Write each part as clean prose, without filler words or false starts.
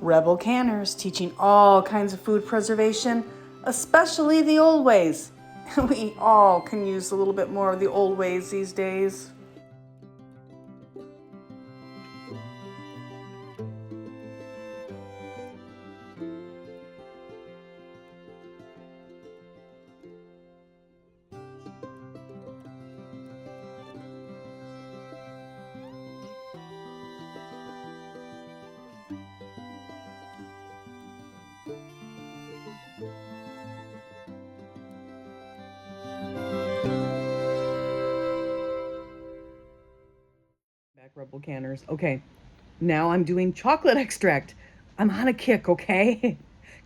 Rebel Canners, teaching all kinds of food preservation, especially the old ways. We all can use a little bit more of the old ways these days. Rebel Canners. Okay, now I'm doing chocolate extract. I'm on a kick, okay?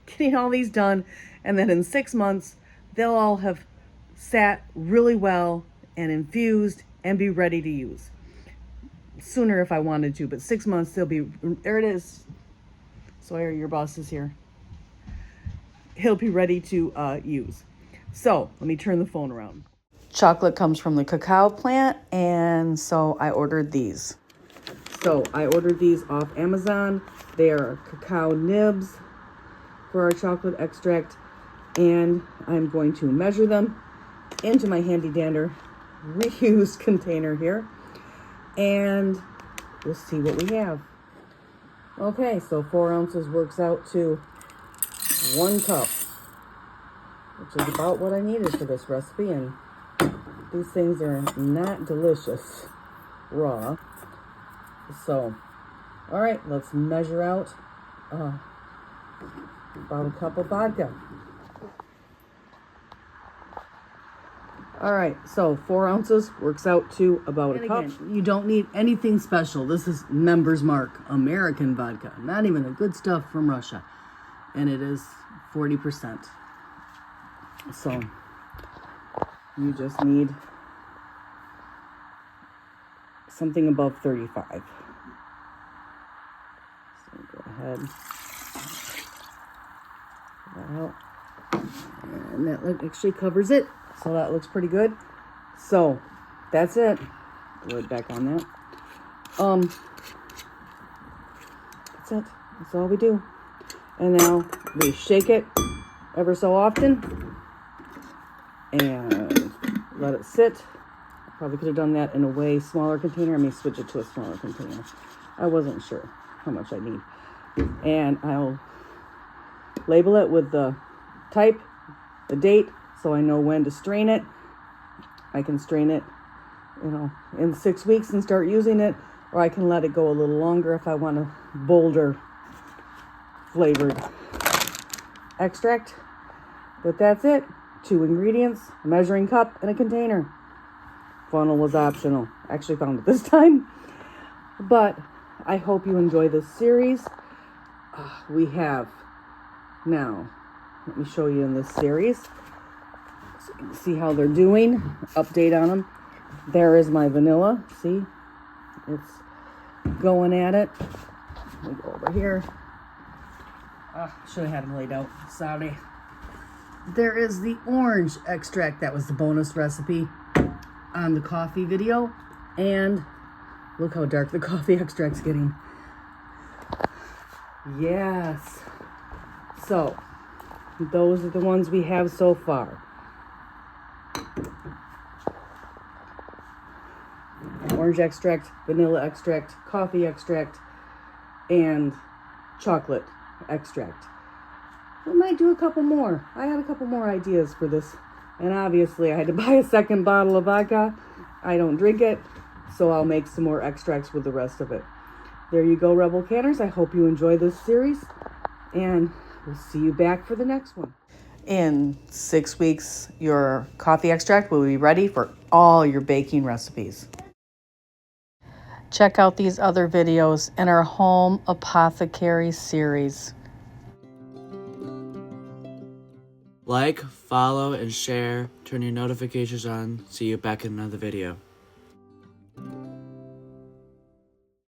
Getting all these done, and then in 6 months, they'll all have sat really well and infused and be ready to use. Sooner if I wanted to, but 6 months they'll be, there it is. Sawyer, your boss is here. He'll be ready to use. So let me turn the phone around. Chocolate comes from the cacao plant, and so I ordered these. So I ordered these off Amazon. They are cacao nibs for our chocolate extract, and I'm going to measure them into my handy dandy reused container here, and we'll see what we have. Okay, so 4 ounces works out to 1 cup, which is about what I needed for this recipe, and these things are not delicious raw. So, all right, let's measure out about a cup of vodka. All right, so 4 ounces works out to about a cup. Again, you don't need anything special. This is Member's Mark American vodka, not even the good stuff from Russia. And it is 40%. So you just need something above 35. So go ahead. Pull that out. And that actually covers it. So that looks pretty good. So that's it. Lid back on that. That's it. That's all we do. And now we shake it ever so often and let it sit. Probably could have done that in a way smaller container. I may switch it to a smaller container. I wasn't sure how much I need. And I'll label it with the type, the date, so I know when to strain it. I can strain it, in 6 weeks and start using it, or I can let it go a little longer if I want a bolder flavored extract. But that's it. 2 ingredients, a measuring cup, and a container. Funnel was optional. I actually found it this time. But I hope you enjoy this series. We have now, let me show you in this series, so you can see how they're doing. Update on them. There is my vanilla. See, it's going at it. Let me go over here. Should have had them laid out. Sorry. There is the orange extract. That was the bonus recipe on the coffee video. And look how dark the coffee extract's getting. Yes. So, those are the ones we have so far. Orange extract, vanilla extract, coffee extract, and chocolate extract. We might do a couple more. I had a couple more ideas for this. And obviously I had to buy a second bottle of vodka. I don't drink it, so I'll make some more extracts with the rest of it. There you go, Rebel Canners. I hope you enjoy this series, and we'll see you back for the next one. In 6 weeks, your coffee extract will be ready for all your baking recipes. Check out these other videos in our Home Apothecary series. Like, follow, and share. Turn your notifications on. See you back in another video.